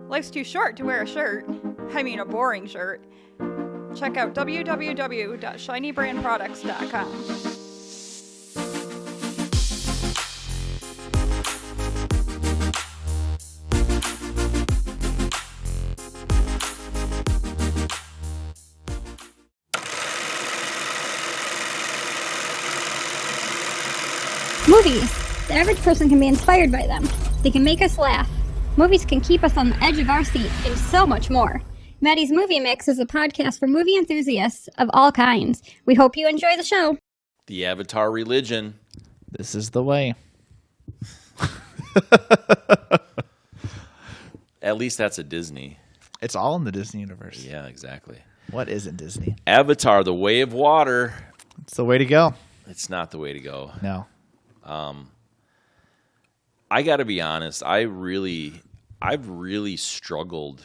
Life's too short to wear a shirt. I mean, a boring shirt. Check out www.shinybrandproducts.com. Movies. The average person can be inspired by them. They can make us laugh. Movies can keep us on the edge of our seat, and so much more. Maddie's Movie Mix is a podcast for movie enthusiasts of all kinds. We hope you enjoy the show. The Avatar religion. This is the way. At least that's a Disney. It's all in the Disney universe. Yeah, exactly. What isn't Disney? Avatar, the way of water. It's the way to go. It's not the way to go. No. I got to be honest. I've really struggled.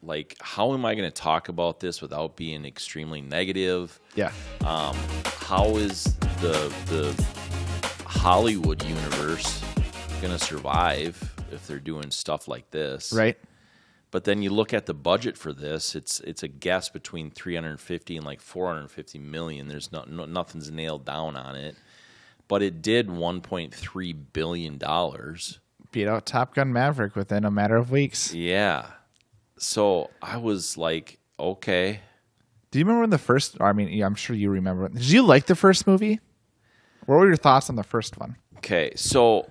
Like, how am I going to talk about this without being extremely negative? Yeah. How is the Hollywood universe going to survive if they're doing stuff like this? Right. But then you look at the budget for this; it's a guess between 350 and like 450 million. There's nothing's nailed down on it, but it did 1.3 billion dollars. Beat out Top Gun Maverick within a matter of weeks. Yeah. So I was like, okay. Do you remember when the first? I mean, yeah, I'm sure you remember. Did you like the first movie? What were your thoughts on the first one? Okay, so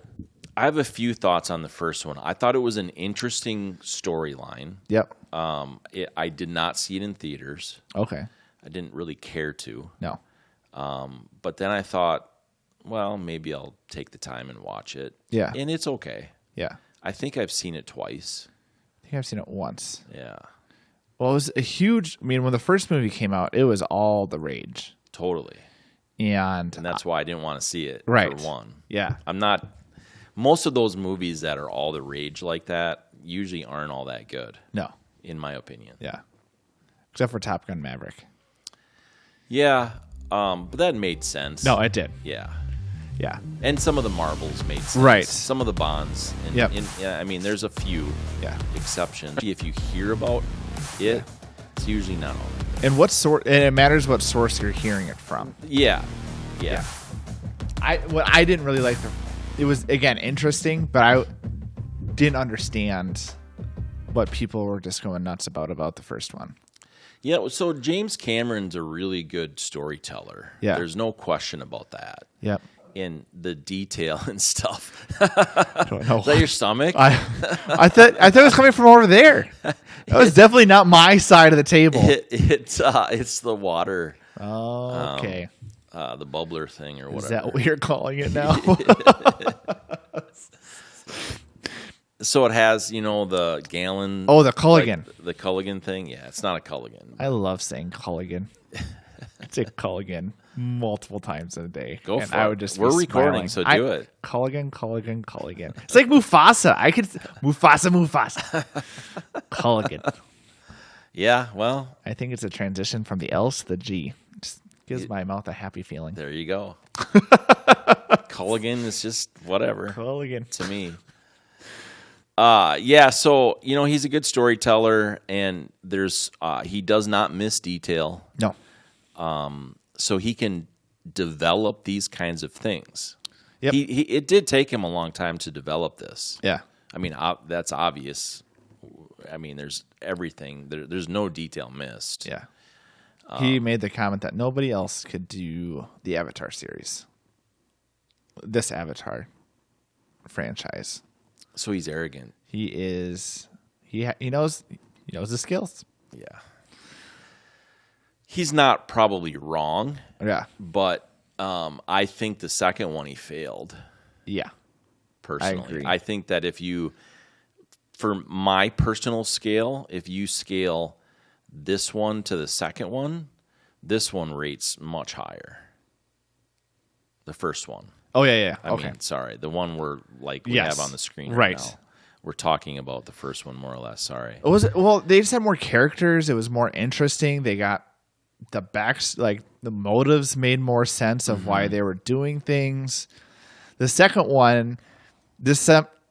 I have a few thoughts on the first one. I thought it was an interesting storyline. Yep. I did not see it in theaters. Okay. I didn't really care to. No. But then I thought, well, maybe I'll take the time and watch it. Yeah. And it's okay. Yeah. I think I've seen it twice. I think I've seen it once. Yeah. Well, it was a huge. I mean, when the first movie came out, it was all the rage. Totally. And that's why I didn't want to see it. Right. For one. Yeah. I'm not. Most of those movies that are all the rage like that usually aren't all that good. No. In my opinion. Yeah. Except for Top Gun Maverick. Yeah. But that made sense. No, it did. Yeah. Yeah. And some of the Marvels made sense. Right. Some of the Bonds. And, Yep. yeah, I mean, there's a few exceptions. If you hear about it, it's usually not all. And what sort? And it matters what source you're hearing it from. Yeah. Yeah. I didn't really like it was, again, interesting, but I didn't understand what people were just going nuts about the first one. Yeah, so James Cameron's a really good storyteller. Yeah. There's no question about that. Yep. In the detail and stuff. I don't know. Is that your stomach? I thought it was coming from over there. That was definitely not my side of the table. It's the water. Oh, okay. The bubbler thing or whatever. Is that what you're calling it now? So it has, the gallon. Oh, the Culligan. Like the Culligan thing. Yeah, it's not a Culligan. I love saying Culligan. I say Culligan multiple times in a day. Go for I it. would just We're recording, smiling. so do it. Culligan. It's like Mufasa. Mufasa. Culligan. Yeah, well. I think it's a transition from the L's to the G. Just gives my mouth a happy feeling. There you go. Culligan is just whatever. Culligan. To me. Yeah, so, he's a good storyteller, and he does not miss detail. No. So he can develop these kinds of things. Yep. It did take him a long time to develop this. Yeah. I mean, that's obvious. I mean, there's everything. There's no detail missed. Yeah. He made the comment that nobody else could do the Avatar series. This Avatar franchise. So he's arrogant. He is. He knows the skills. Yeah. He's not probably wrong. Yeah. But I think the second one he failed. Yeah. Personally. I agree. I think that for my personal scale, if you scale this one to the second one, this one rates much higher. The first one. Oh, yeah. I mean, sorry. The one we have on the screen right now. We're talking about the first one more or less. Sorry. Well, they just had more characters. It was more interesting. They got the the motives made more sense of why they were doing things. The second one,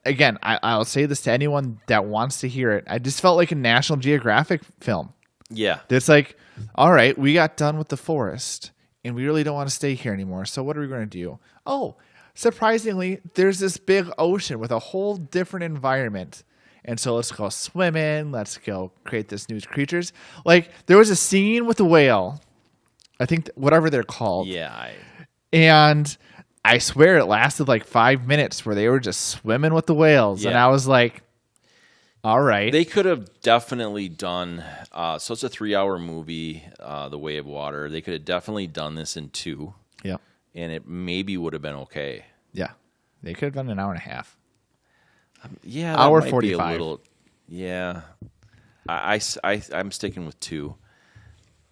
again, I'll say this to anyone that wants to hear it. I just felt like a National Geographic film. Yeah. It's like, all right, we got done with the forest and we really don't want to stay here anymore. So what are we going to do? Oh, surprisingly, there's this big ocean with a whole different environment. And so let's go swimming. Let's go create this new creatures. Like there was a scene with a whale. I think whatever they're called. Yeah. And I swear it lasted like 5 minutes where they were just swimming with the whales. Yeah. And I was like, all right. They could have definitely done, so it's a 3-hour movie, The Way of Water. They could have definitely done this in 2. Yeah. And it maybe would have been okay. Yeah. They could have done an hour and a half. Yeah. That Hour might 45. Be a little, yeah. I'm sticking with 2.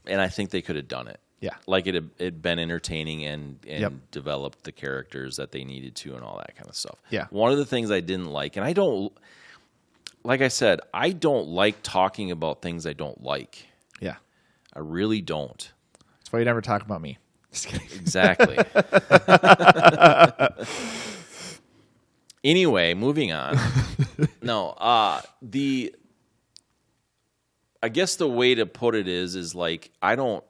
And I think they could have done it. Yeah. Like it'd been entertaining and Yep. developed the characters that they needed to and all that kind of stuff. Yeah. One of the things I didn't like, and I don't, like I said, I don't like talking about things I don't like. Yeah. I really don't. That's why you never talk about me. Just kidding. Exactly. Anyway, moving on. No, I guess the way to put it is like I don't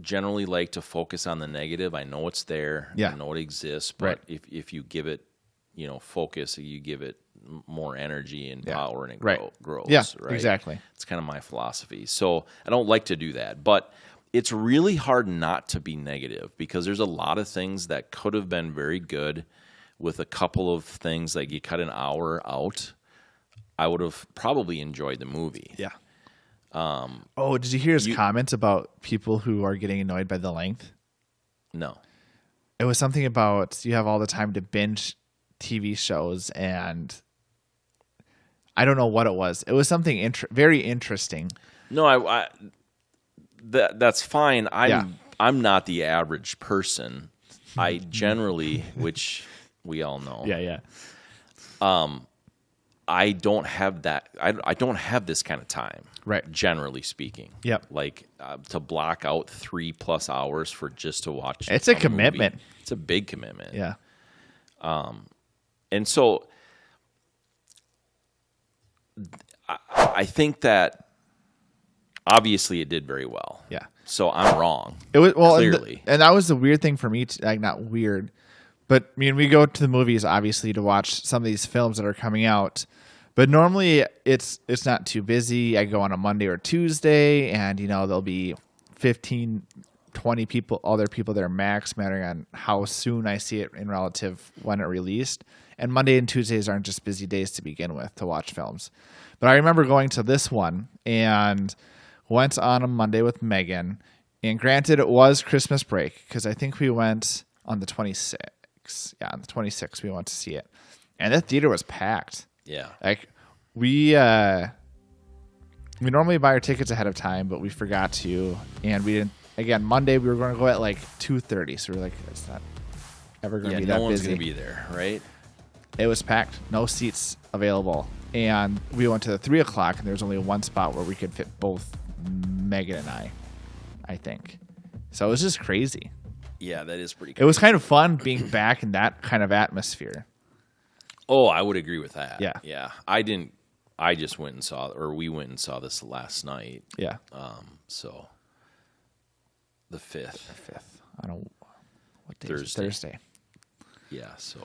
generally like to focus on the negative. I know it's there. Yeah. I know it exists. But Right. if you give it, focus, you give it more energy and Yeah. power, and it Right. grows. Yeah, right? exactly. It's kind of my philosophy. So I don't like to do that. But it's really hard not to be negative because there's a lot of things that could have been very good with a couple of things. Like you cut an hour out, I would have probably enjoyed the movie. Yeah. Oh, did you hear his comments about people who are getting annoyed by the length? No. It was something about you have all the time to binge TV shows, and I don't know what it was. It was something very interesting. No, that's fine. Yeah. I'm not the average person. I generally, which we all know. Yeah. I don't have that. I don't have this kind of time. Right. Generally speaking. Yep. Like to block out 3+ hours for just to watch. It's a movie, commitment. It's a big commitment. Yeah. And so I think that obviously it did very well. Yeah. So I'm wrong. It was clearly. and that was the weird thing for me. Like not weird, but I mean, we go to the movies obviously to watch some of these films that are coming out. But normally it's not too busy. I go on a Monday or Tuesday, and there'll be 15, 20 people, other people there max, mattering on how soon I see it in relative when it released. And Monday and Tuesdays aren't just busy days to begin with to watch films. But I remember going to this one and went on a Monday with Megan. And granted, it was Christmas break because I think we went on the 26th. Yeah, on the 26th we went to see it. And that theater was packed. Yeah. Like we normally buy our tickets ahead of time, but we forgot to, and we didn't. Again, Monday we were going to go at like 2:30, so we were like, it's not ever going to be that busy. No one's going to be there, right? It was packed, no seats available, and we went to the 3 o'clock, and there was only one spot where we could fit both Megan and I think. So it was just crazy. Yeah, that is pretty. It was kind of fun being back in that kind of atmosphere. Oh, I would agree with that. Yeah. Yeah. I just went and saw, or we went and saw this last night. Yeah. So the 5th. I don't. What day? Is it? Thursday. Yeah. So.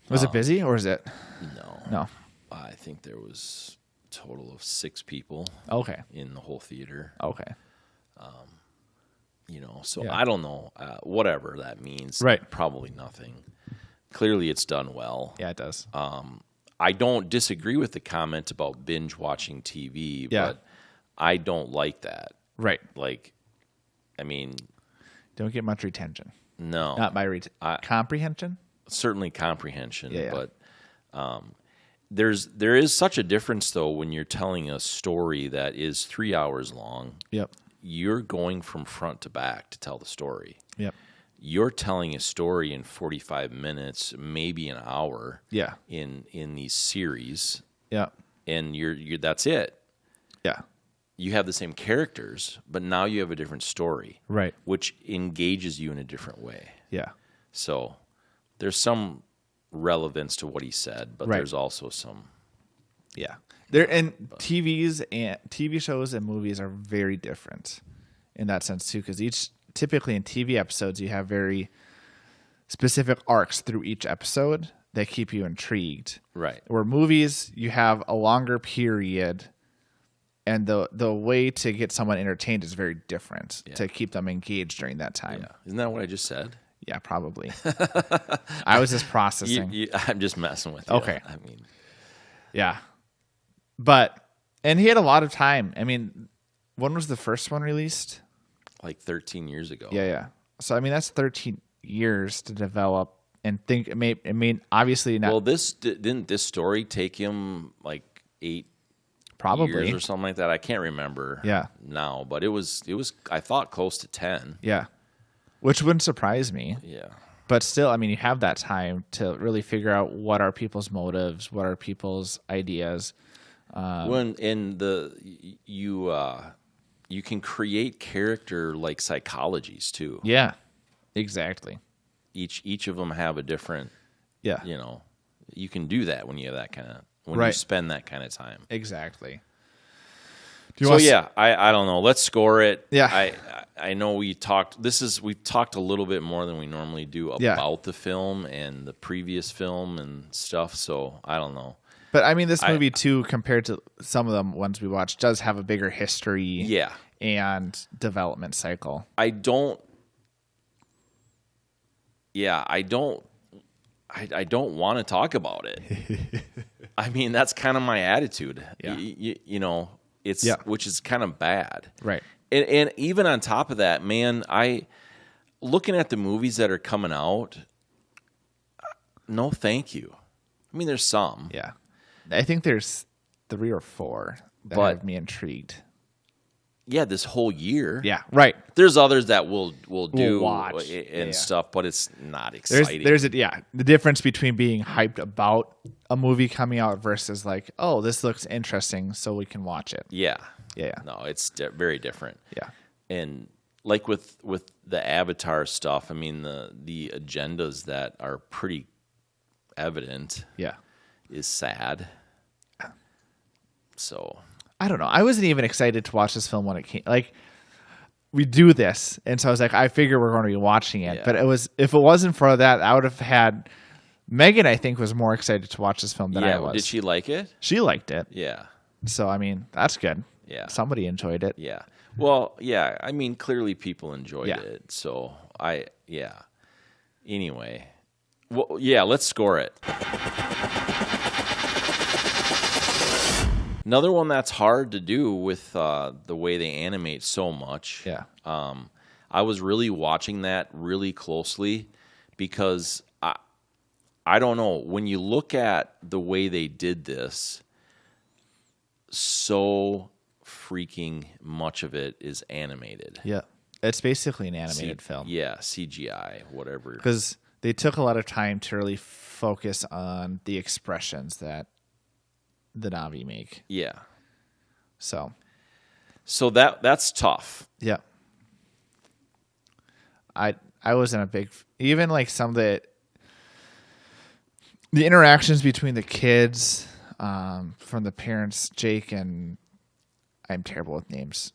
Was it busy or is it? No. I think there was a total of 6 people. Okay. In the whole theater. Okay. So Yeah. I don't know. Whatever that means. Right. Probably nothing. Clearly, it's done well. Yeah, it does. I don't disagree with the comment about binge watching TV, but I don't like that. Right. Like, I mean, don't get much retention. No, not my comprehension. Certainly comprehension, yeah. But there is such a difference though when you're telling a story that is 3 hours long. Yep. You're going from front to back to tell the story. Yep. You're telling a story in 45 minutes, maybe an hour. Yeah. In these series. Yeah. And you're that's it. Yeah. You have the same characters, but now you have a different story. Right. Which engages you in a different way. Yeah. So there's some relevance to what he said, but Right. there's also some. Yeah. There and TV shows and movies are very different in that sense too, because typically in TV episodes you have very specific arcs through each episode that keep you intrigued. Right. Where movies you have a longer period, and the way to get someone entertained is very different to keep them engaged during that time. Yeah. Isn't that what I just said? Yeah, probably. I was just processing. I'm just messing with you. Okay. I mean, Yeah. And he had a lot of time. I mean, when was the first one released? like 13 years ago. Yeah. So, I mean, that's 13 years to develop and think. I mean, obviously not. Well, didn't this story take him like 8 probably years or something like that? I can't remember now, but it was I thought close to 10. Yeah. Which wouldn't surprise me. Yeah. But still, I mean, you have that time to really figure out what are people's motives, what are people's ideas. When in you can create character like psychologies too. Yeah, exactly. Each of them have a different. Yeah, you can do that when you have that kind of when you spend that kind of time. Exactly. I don't know. Let's score it. Yeah. I know we've talked a little bit more than we normally do about the film and the previous film and stuff. So I don't know. But I mean, this movie too, compared to some of the ones we watched, does have a bigger history. Yeah. And development cycle. I don't want to talk about it. I mean, that's kind of my attitude. Yeah. Which is kind of bad. Right. And even on top of that, man, looking at the movies that are coming out, no thank you. I mean, there's some. Yeah. I think there's 3 or 4 that have me intrigued. Yeah, this whole year. Yeah, right. There's others that we'll do watch and stuff, but it's not exciting. There's the difference between being hyped about a movie coming out versus like, oh, this looks interesting, so we can watch it. Yeah. Yeah. No, it's very different. Yeah. And like with the Avatar stuff, I mean the agendas that are pretty evident. Yeah. Is sad. So I don't know. I wasn't even excited to watch this film when it came. Like, we do this, and so I was like, I figure we're going to be watching it. Yeah. But if it wasn't for that, I would have had Megan. I think was more excited to watch this film than I was. Did she like it? She liked it. Yeah. So I mean, that's good. Yeah. Somebody enjoyed it. Yeah. Well, yeah. I mean, clearly people enjoyed Yeah. it. So Anyway, well, yeah. Let's score it. Another one that's hard to do with the way they animate so much. Yeah. I was really watching that really closely because I don't know, when you look at the way they did this, so freaking much of it is animated. Yeah. It's basically an animated film. Yeah, CGI, whatever. Because they took a lot of time to really focus on the expressions that the Na'vi make. Yeah. So that's tough. Yeah. I wasn't a big, even like some of the interactions between the kids, from the parents, Jake and I'm terrible with names.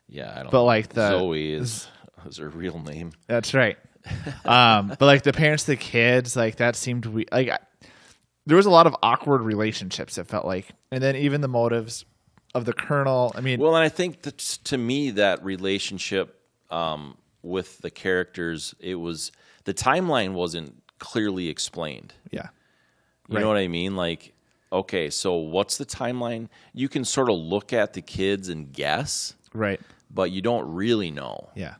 Yeah, I don't. But know. like Zoe is her real name. That's right. But like the parents, the kids, like that seemed there was a lot of awkward relationships. It felt like, and then even the motives of the colonel. I mean, well, and I think that to me that relationship with the characters, it was the timeline wasn't clearly explained. Yeah, you know what I mean. Like, okay, so what's the timeline? You can sort of look at the kids and guess, right? But you don't really know. Yeah.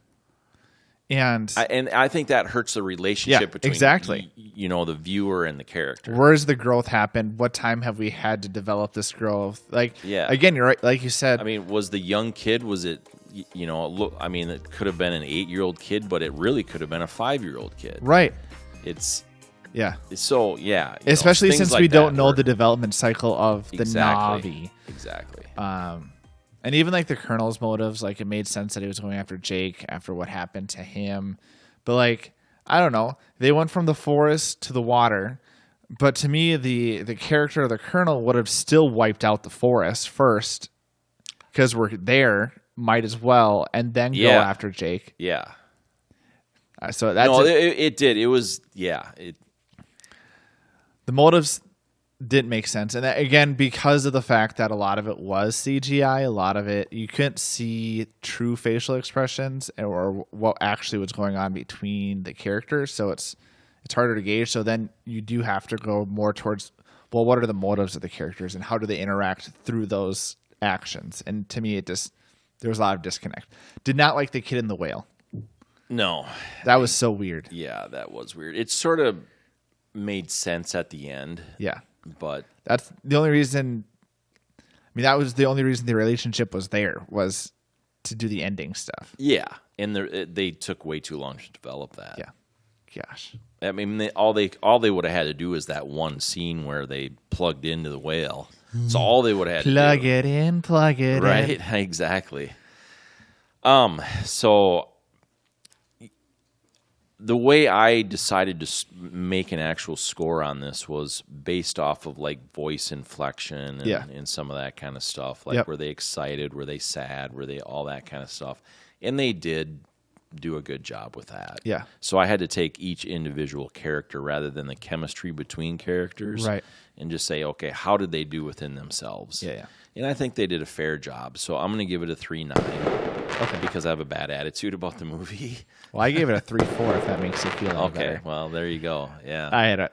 And I think that hurts the relationship between the viewer and the character. Where's the growth happened? What time have we had to develop this growth? Like, again, you're right. Like you said, I mean, was the young kid? Was it? Look. I mean, it could have been an 8-year-old kid, but it really could have been a 5-year-old kid. Right. Yeah. So especially since we don't know the development cycle of the Na'vi. Exactly. And even like the colonel's motives, like it made sense that he was going after Jake after what happened to him. But like, I don't know. They went from the forest to the water. But to me, the character of the Colonel would have still wiped out the forest first, because we're there, might as well, and then go after Jake. Yeah. So that's it did. It was the motives didn't make sense, and that, again, because of the fact that a lot of it was CGI, a lot of it you couldn't see true facial expressions or what actually was going on between the characters. So it's harder to gauge. So then you do have to go more towards, well, what are the motives of the characters and how do they interact through those actions? And to me, there was a lot of disconnect. Did not like the kid in the whale. No. That was so weird. Yeah, that was weird. It sort of made sense at the end. Yeah. But that's the only reason. I mean, that was the only reason the relationship was there, was to do the ending stuff. Yeah. And they took way too long to develop that. Yeah. Gosh. I mean, all they would have had to do is that one scene where they plugged into the whale. So all they would have had to do. Plug it in. Right, exactly. So the way I decided to make an actual score on this was based off of like voice inflection and some of that kind of stuff. Like, were they excited? Were they sad? Were they all that kind of stuff? And they did do a good job with that. Yeah. So I had to take each individual character rather than the chemistry between characters. Right. And just say, okay, how did they do within themselves? Yeah. And I think they did a fair job. So I'm going to give it a 3.9. Okay. Because I have a bad attitude about the movie. Well, I gave it a 3.4 if that makes you feel any better. Okay. Well, there you go. Yeah.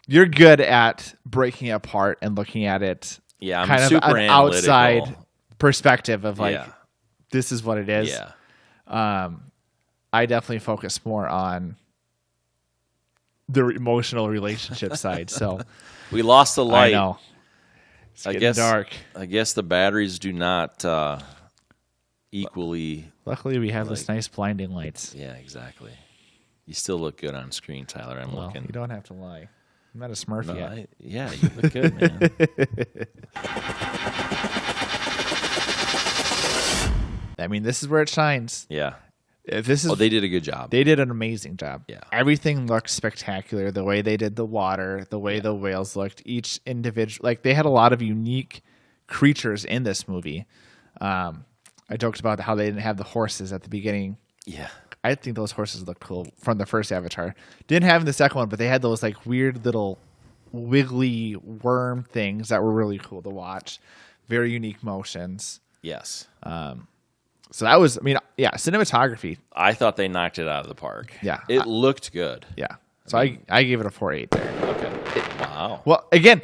You're good at breaking it apart and looking at it. Yeah, I'm kind super of an analytical. outside perspective of like, this is what it is. Yeah. I definitely focus more on the emotional relationship side. So we lost the light. I know. It's getting dark. I guess the batteries do not equally. Luckily, we have this nice blinding lights. Yeah, exactly. You still look good on screen, Tyler. I'm looking. You don't have to lie. I'm not a Smurf yet. Yeah, you look good, man. I mean, this is where it shines. Yeah. They did a good job. They did an amazing job. Yeah. Everything looked spectacular. The way they did the water, the way the whales looked, each individual, like they had a lot of unique creatures in this movie. I joked about how they didn't have the horses at the beginning. Yeah. I think those horses looked cool from the first Avatar. Didn't have in the second one, but they had those like weird little wiggly worm things that were really cool to watch. Very unique motions. Yes. So that was, cinematography. I thought they knocked it out of the park. Yeah. It looked good. Yeah. So I gave it a 4.8 there. Okay. Wow. Well, again,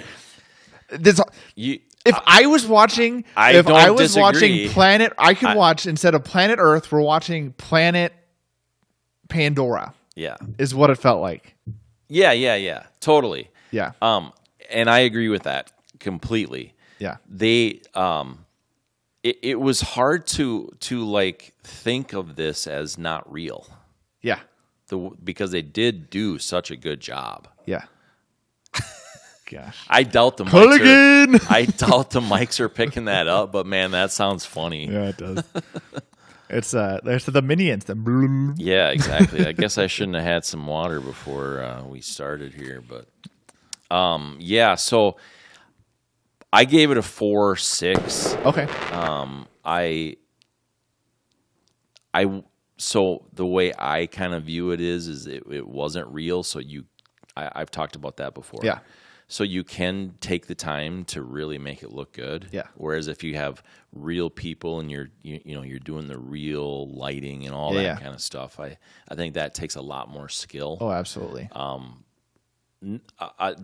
if I was watching Planet, I could watch, instead of Planet Earth, we're watching Planet Pandora. Yeah. Is what it felt like. Yeah. Totally. Yeah. And I agree with that completely. Yeah. They it was hard to like think of this as not real. Yeah. Because they did do such a good job. Yeah. Gosh. I doubt the mics are picking that up, but man, that sounds funny. Yeah, it does. It's there's the minions. Yeah, exactly. I guess I shouldn't have had some water before we started here, but so I gave it a 4.6. Okay. So the way I kind of view it is it wasn't real. So I've talked about that before. Yeah. So you can take the time to really make it look good. Yeah. Whereas if you have real people and you're doing the real lighting and all that kind of stuff, I think that takes a lot more skill. Oh, absolutely. A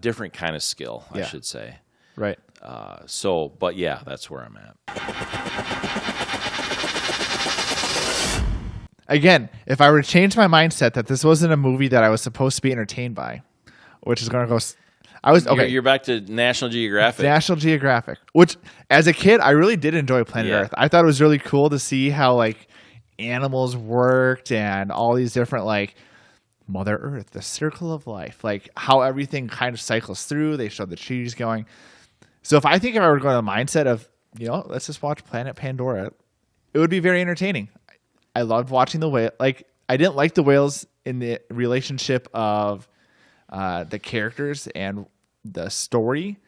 different kind of skill, I should say. Right. But yeah, that's where I'm at. Again, if I were to change my mindset that this wasn't a movie that I was supposed to be entertained by, which is going to go, You're back to National Geographic. National Geographic, which as a kid I really did enjoy Planet Earth. I thought it was really cool to see how like animals worked and all these different like Mother Earth, the circle of life, like how everything kind of cycles through. They showed the trees going. So if I were going to the mindset of, let's just watch Planet Pandora, it would be very entertaining. I loved watching the whale. Like I didn't like the whales in the relationship of the characters and the story,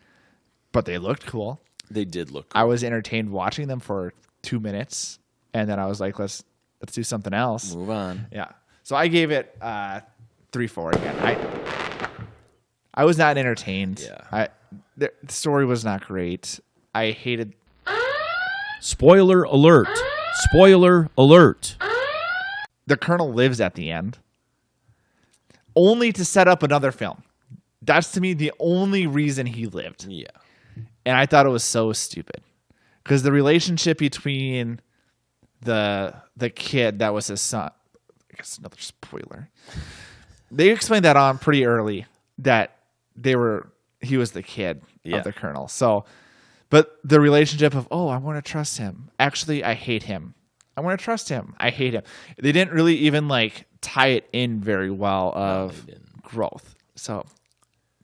but they looked cool. They did look cool. I was entertained watching them for 2 minutes, and then I was like, let's do something else. Move on. Yeah. So I gave it 3-4 again. I was not entertained. Yeah. The story was not great. I hated. Spoiler alert. Spoiler alert. The Colonel lives at the end, only to set up another film. That's to me the only reason he lived. Yeah. And I thought it was so stupid because the relationship between the kid that was his son. I guess another spoiler. They explained that on pretty early that he was the kid of the Colonel. So, but the relationship of, I want to trust him. Actually, I hate him. I want to trust him. I hate him. They didn't really even like tie it in very well of growth. So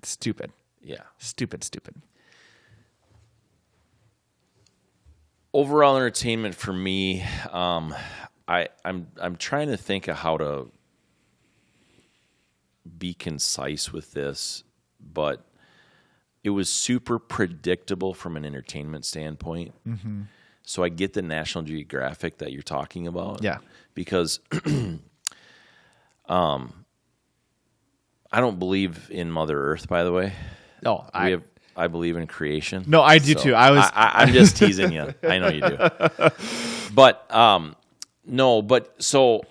stupid. Yeah. Stupid. Overall entertainment for me, I'm trying to think of how to be concise with this, but it was super predictable from an entertainment standpoint. Mm-hmm. So I get the National Geographic that you're talking about. Yeah. Because I don't believe in Mother Earth, by the way. No, I believe in creation. No, I do too. I'm just teasing you. I know you do. But no, but so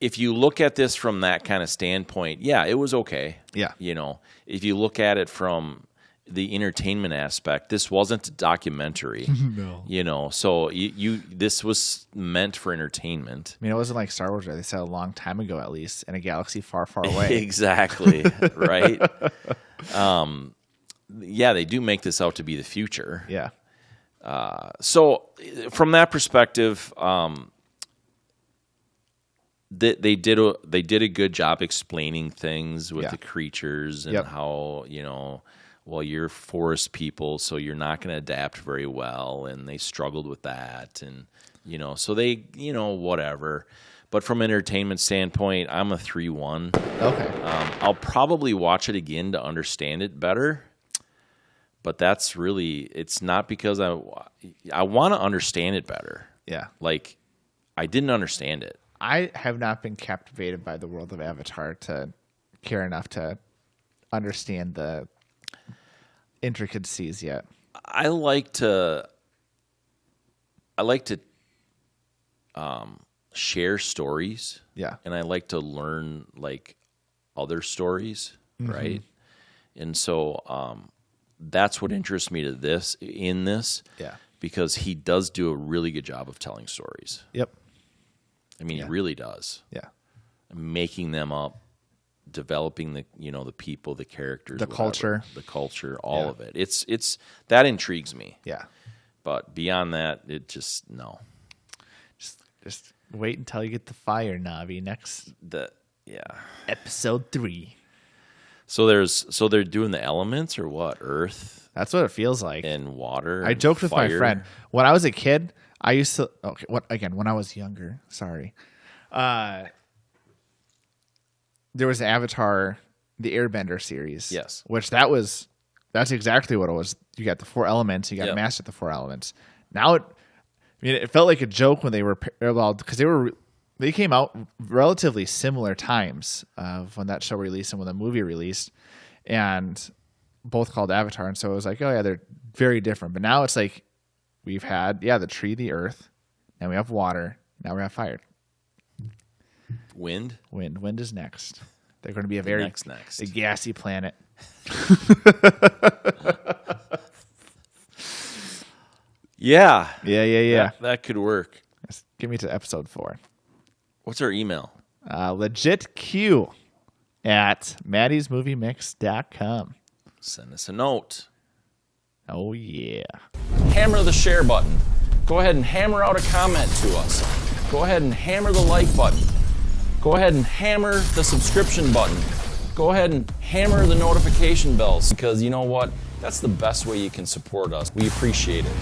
if you look at this from that kind of standpoint, yeah, it was okay. Yeah. You know, if you look at it from the entertainment aspect, this wasn't a documentary. No. You know, so this was meant for entertainment. I mean, it wasn't like Star Wars, where they said a long time ago, at least, in a galaxy far, far away. Exactly. Right. Yeah, they do make this out to be the future. Yeah. So from that perspective, they did a good job explaining things with the creatures and how, you're forest people, so you're not going to adapt very well, and they struggled with that, and so they whatever. But from an entertainment standpoint, I'm a 3-1. Okay. I'll probably watch it again to understand it better. But that's really, it's not because I want to understand it better. Yeah. Like, I didn't understand it. I have not been captivated by the world of Avatar to care enough to understand the intricacies yet. I like to share stories. Yeah. And I like to learn, like, other stories, right? And so that's what interests me in this. Yeah. Because he does do a really good job of telling stories. Yep. I mean, he really does. Yeah. Making them up, developing the people, the characters, the culture, all of it. It's that intrigues me. Yeah. But beyond that, it just no. Just wait until you get the fire, Navi. Episode 3. So they're doing the elements or what? Earth. That's what it feels like. And water. I joked with my friend when I was a kid. I used to when I was younger. Sorry, there was Avatar, the Airbender series. Yes, that's exactly what it was. You got the 4 elements. You got to master the 4 elements. Now it felt like a joke when they were because they came out relatively similar times of when that show released and when the movie released, and both called Avatar. And so it was like, oh yeah, they're very different. But now it's like we've had the tree, the earth, and we have water. Now we have fire. Wind is next. They're going to be a gassy planet. Yeah. That could work. Give me to episode 4. What's our email? LegitQ at maddysmoviemix.com. Send us a note. Oh, yeah. Hammer the share button. Go ahead and hammer out a comment to us. Go ahead and hammer the like button. Go ahead and hammer the subscription button. Go ahead and hammer the notification bells, because you know what? That's the best way you can support us. We appreciate it.